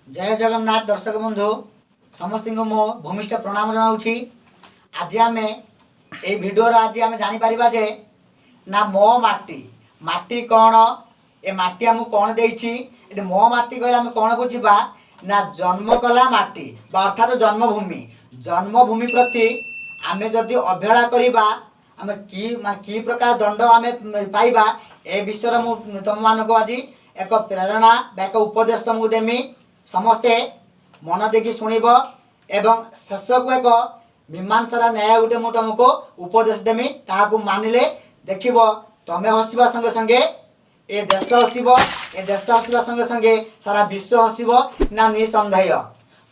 जय जगन्नाथ दर्शक बंधु समस्त मो भूमिष्ठ प्रणाम जनाऊँगी। आज आम ये भिडियो आज आम जापर जे ना मो माटी माटी कौन ए माटी आमको कौन देती मो माटी कहले आम कौन बुझा ना जन्म कला माटी अर्थात जन्मभूमि जन्मभूमि प्रति आम जदि अवहेला करवा आम कि प्रकार दंड आम पाइबा ए विषय मुझे तुम मानक आज एक प्रेरणा एक उपदेश तुमको देमी समस्ते मन देखी शुणव एवं शेष को एक मीमांसार न्याय गोटे मुझे तुमको उपदेश देमी ताकू मानिले देख तुम्हें हसवा संगे संगे ए देश हसब ए देश हसवा संगे संगे सारा विश्व हसब ना निसंदेह।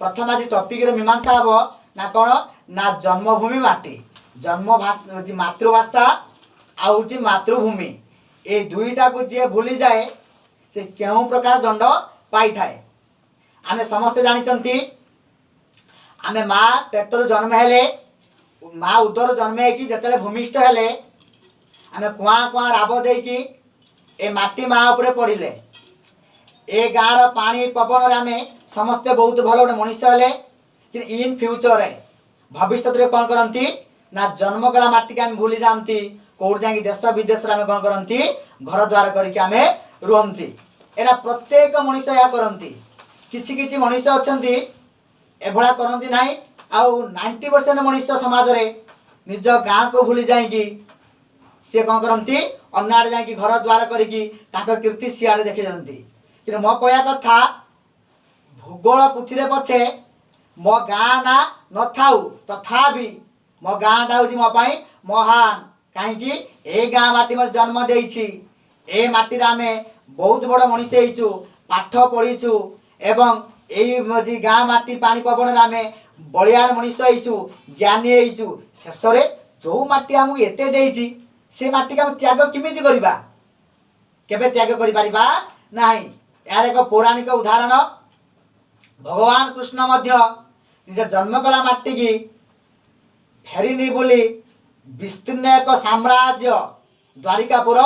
प्रथम आज टॉपिक रे मीमांसा हम ना कौन ना जन्मभूमि माटी जन्म मातृभाषा आउची मातृभूमि ए दुईटा को जी भूली जाए से क्यों प्रकार दंड पाई थाए। आमे समस्ते जानिचंती आमे माँ पेटर जन्म हेले माँ उदर जन्म है जिते भूमिष्ठ हेले आमे कुआ कुआ राब देकी ए माटी माँ उपरे पड़े ए गाँव पानी पवन आमे समस्ते बहुत भल गोटे मनीष हेले कि इन फ्यूचर भविष्य में कौन करती ना जन्म कला माटी के आम भूली जाती कौट जा देश विदेश में कौन करती घर द्वार करके आम रुहती एला प्रत्येक मनीष या करती किछि किछि मनीष अच्छा एभला करती ना आउ 90% मनीष समाज रे निज गाँ को भूली जाइकी सी कौन करती अन्य आड़े जाकि घर द्वार करके कीर्ति सियाड़े देखी जाती कि मो कहया कथा भूगोल पुथी पछे मो गाँ ना न थाउ तथापि मो गाँटा हूँ मो महान कहीं ए गाँ माटी मत जन्म देछि ए माटी आमे बहुत बड़ मनीष होइछु पाठ पढ़ीछु एवं यही गाँ माटी पानी पवन आमे बलियान मनीष होइछु ज्ञानी होइछु शेष जो माटी आमको एते देछि से माटी का त्याग किमिति करबा केबे त्याग करि परिबा नाही। यार एक पौराणिक उदाहरण भगवान कृष्ण मध्य निज जन्म कला माटी की फेरिनी बोली विस्तीर्ण एक साम्राज्य द्वारिकापुर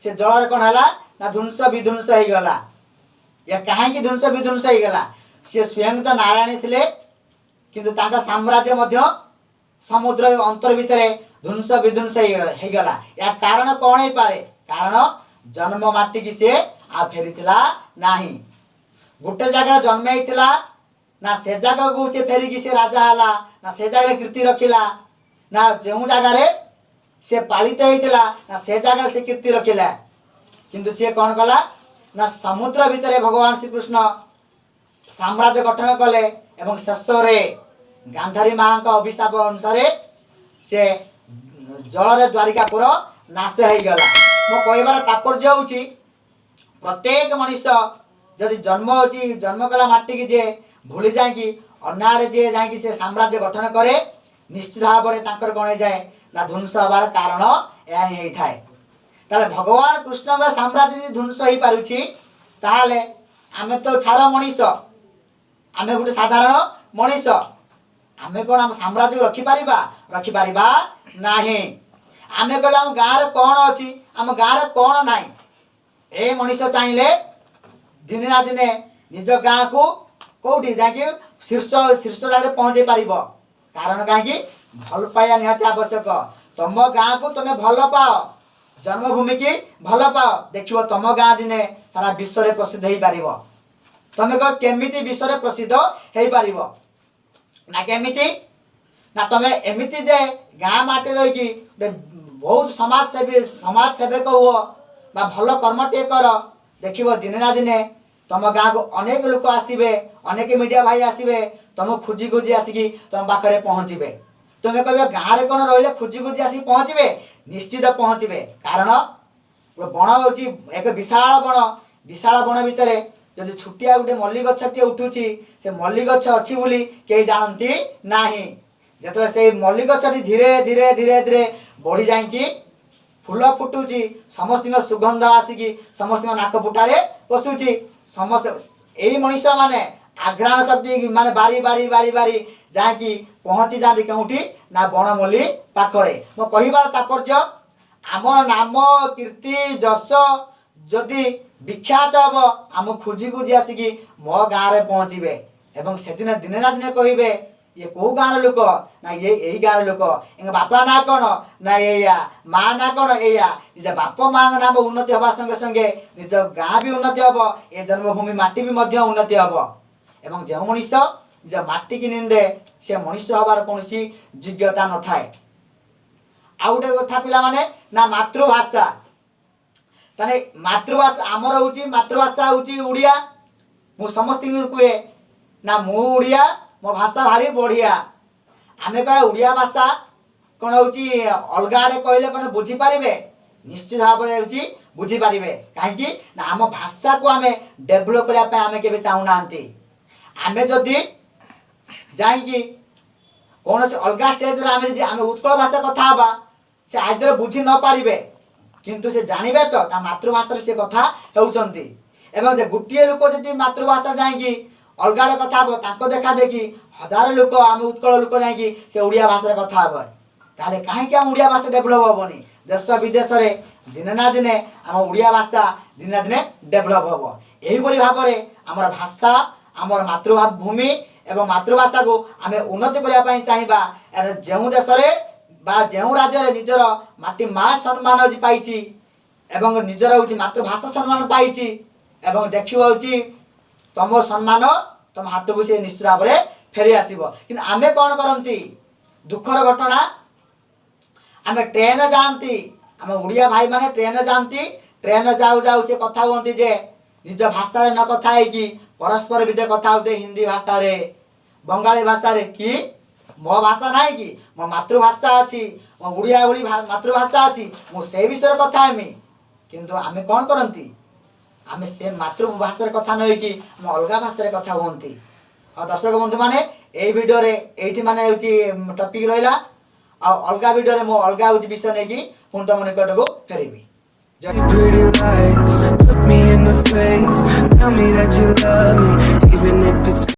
से जल कौन है ना ध्वंस विध्वंस हो गला या कहीं ध्वंस विध्वंस हो गला सी स्वयं तो नारायण थे किंतु तांका साम्राज्य मध्य समुद्र अंतर भितर ध्वंस विध्वंस हो गला या कारण कौन हो पारे कारण जन्म माटी की सी आ फेरीला नाही गोटे जगह जन्म होता ना से जगह को से फेरिकी से राजा है ना से जगह कीर्ति रखिला ना जो जगार से पालित होता ना से जगह से कीर्ति रखिला किंतु सी कौन कला ना समुद्र भितर भगवान श्रीकृष्ण साम्राज्य गठन कले एवं शेष गांधारी माँ का अभिशाप अनुसार से जल द्वारिकापुर नाश हो गला। मो कहबार तात्पर्य हूँ प्रत्येक मनीष जदि जन्म हो जन्म कला माटी की जे भूली जाकि अन्य आड़े जे जाकि से साम्राज्य गठन करे निश्चित भाव में कौन जाए ना ध्वंस हबार कारण यह थाए। ताले भगवान कृष्ण का साम्राज्य यदि ध्वंस हो पारुछि ताहले आमे तो छार मनीष आमे गोटे साधारण मनीष आमे कौन आम साम्राज्य रखिपारिबा नाही। आमे कहबा आम गाँव कौन अच्छी आम गाँव कौन नाई ए मनीष चाहिए दिने ना दिने निज गाँ को कौटी जाकि शीर्ष शीर्ष जगह पहुँचे पार कारण कहीं भल पाइबा निहाती आवश्यक तुम गाँ को तुम भल पाओ जन्मभूमि की भल पाओ देखिए तुम गाँ दिने सारा विश्व में प्रसिद्ध हो पार तुम कह केमिति विश्व में प्रसिद्ध हो पार ना केमिति ना तुम एमती जे गाँ माटी रही बहुत समाज सेवक हुओ बा भल कर्म टे कर देखिए दिने ना दिने तुम गाँ को अनेक लोक आसवे अनेक मीडिया भाई आसवे तुम खोजी खोजी आसिकी तुम पाखे पहुँचे तुम्हें कह गाँव में कौन रही खोजी खोजी आसिक पहुँचे निश्चित पहुँचे कारण बण हूँ एक विशाल बण भितर जब छुटिया गोटे मल्ली गछटे उठुची से मल्ली गछ अच्छी बोली कहीं जानती ना जो से मल्ली गछटी धीरे धीरे धीरे धीरे बढ़ी जाकि फूल फुटुची समस्त सुगंध आसिकी समस्त नाक फुटारे पशुची समस्त यही मनीष माने आघ्राण शक्ति माने बारी बारी बारी बारी जाकि पहुँची जाती कौटी ना बनमल्ली पाखरे। मो कहबार तात्पर्य आम नाम कीर्ति जश ଯଦି ବିଖ୍ୟାତ ହେବ ଆମ ଖୋଜି ଖୋଜି ଆସିକି ମୋ ଗାଁରେ ପହଞ୍ଚିବେ ଏବଂ ସେଦିନ ଦିନେ ନା ଦିନେ କହିବେ ଇଏ କେଉଁ ଗାଁର ଲୋକ ନା ଇଏ ଏଇ ଗାଁର ଲୋକ, ଏଙ୍କ ବାପା ନାଁ କ'ଣ ନା ଏଇଆ, ମା ନାଁ କ'ଣ ଏଇଆ। ନିଜ ବାପ ମାଙ୍କ ନାମ ଉନ୍ନତି ହେବା ସଙ୍ଗେ ସଙ୍ଗେ ନିଜ ଗାଁ ବି ଉନ୍ନତି ହେବ, ଏ ଜନ୍ମଭୂମି ମାଟି ବି ମଧ୍ୟ ଉନ୍ନତି ହେବ। ଏବଂ ଯେଉଁ ମଣିଷ ନିଜ ମାଟିକି ନିନ୍ଦେ ସେ ମଣିଷ ହେବାର କୌଣସି ଯୋଗ୍ୟତା ନଥାଏ। ଆଉ ଗୋଟେ କଥା ପିଲାମାନେ ନା ମାତୃଭାଷା, ତାହେଲେ ମାତୃଭାଷା ଆମର ହେଉଛି ମାତୃଭାଷା ହେଉଛି ଓଡ଼ିଆ। ମୁଁ ସମସ୍ତଙ୍କୁ କୁହେ ନା ମୁଁ ଓଡ଼ିଆ, ମୋ ଭାଷା ଭାରି ବଢ଼ିଆ। ଆମେ କହିବା ଓଡ଼ିଆ ଭାଷା କ'ଣ ହେଉଛି ଅଲଗା ଆଡ଼େ କହିଲେ କ'ଣ ବୁଝିପାରିବେ? ନିଶ୍ଚିତ ଭାବରେ ହେଉଛି ବୁଝିପାରିବେ। କାହିଁକି ନା ଆମ ଭାଷାକୁ ଆମେ ଡେଭଲପ୍ କରିବା ପାଇଁ ଆମେ କେବେ ଚାହୁଁନାହାନ୍ତି। ଆମେ ଯଦି ଯାଇକି କୌଣସି ଅଲଗା ଷ୍ଟେଜ୍ରେ ଆମେ ଉତ୍କଳ ଭାଷା କଥା ହେବା, ସେ ଆଇଦର ବୁଝି ନ ପାରିବେ କିନ୍ତୁ ସେ ଜାଣିବେ ତ ତା ମାତୃଭାଷାରେ ସେ କଥା ହେଉଛନ୍ତି। ଏବଂ ଗୋଟିଏ ଲୋକ ଯଦି ମାତୃଭାଷା ଯାଇକି ଅଲଗା ଆଡ଼େ କଥା ହେବ, ତାଙ୍କ ଦେଖା ଦେଖି ହଜାର ଲୋକ ଆମେ ଉତ୍କଳ ଲୋକ ଯାଇକି ସେ ଓଡ଼ିଆ ଭାଷାରେ କଥା ହେବ, ତାହେଲେ କାହିଁକି ଆମ ଓଡ଼ିଆ ଭାଷା ଡେଭଲପ୍ ହେବନି? ଦେଶ ବିଦେଶରେ ଦିନେ ନା ଦିନେ ଆମ ଓଡ଼ିଆ ଭାଷା ଦିନେ ନା ଦିନେ ଡେଭଲପ୍ ହେବ। ଏହିପରି ଭାବରେ ଆମର ଭାଷା, ଆମର ମାତୃଭୂମି ଏବଂ ମାତୃଭାଷାକୁ ଆମେ ଉନ୍ନତି କରିବା ପାଇଁ ଚାହିଁବା। ଯେଉଁ ଦେଶରେ ବା ଯେଉଁ ରାଜ୍ୟରେ ନିଜର ମାଟି ମା ସମ୍ମାନ ପାଇଛି ଏବଂ ନିଜର ହେଉଛି ମାତୃଭାଷା ସମ୍ମାନ ପାଇଛି ଏବଂ ଦେଖିବ ହେଉଛି ତମ ସମ୍ମାନ ତମ ହାତକୁ ସେ ନିଶ୍ଚିତ ଭାବରେ ଫେରି ଆସିବ। କିନ୍ତୁ ଆମେ କ'ଣ କରନ୍ତି? ଦୁଃଖର ଘଟଣା, ଆମେ ଟ୍ରେନ୍ ଯାଆନ୍ତି, ଆମ ଓଡ଼ିଆ ଭାଇମାନେ ଟ୍ରେନ୍ ଯାଆନ୍ତି, ଟ୍ରେନ୍ ଯାଉ ଯାଉ ସେ କଥା ହୁଅନ୍ତି ଯେ ନିଜ ଭାଷାରେ ନ କଥା ହେଇକି ପରସ୍ପର ଭିତରେ କଥା ହେଉଥିବେ ହିନ୍ଦୀ ଭାଷାରେ, ବଙ୍ଗାଳୀ ଭାଷାରେ। କି ମୋ ଭାଷା ନାହିଁ କି? ମୋ ମାତୃଭାଷା ଅଛି, ମୋ ଓଡ଼ିଆ ଭଳି ମାତୃଭାଷା ଅଛି, ମୁଁ ସେଇ ବିଷୟରେ କଥା ହେମି। କିନ୍ତୁ ଆମେ କ'ଣ କରନ୍ତି? ଆମେ ସେ ମାତୃଭାଷାରେ କଥା ନ ହେଇକି ଆମେ ଅଲଗା ଭାଷାରେ କଥା ହୁଅନ୍ତି। ଆଉ ଦର୍ଶକ ବନ୍ଧୁମାନେ ଏଇ ଭିଡ଼ିଓରେ ଏଇଠି ମାନେ ହେଉଛି ଟପିକ୍ ରହିଲା। ଆଉ ଅଲଗା ଭିଡ଼ିଓରେ ମୁଁ ଅଲଗା ହେଉଛି ବିଷୟ ନେଇକି ପୁଣି ତମ ନିକଟକୁ ଫେରିବି। Pretty lies, look me in the face, tell me that you love me, even if it's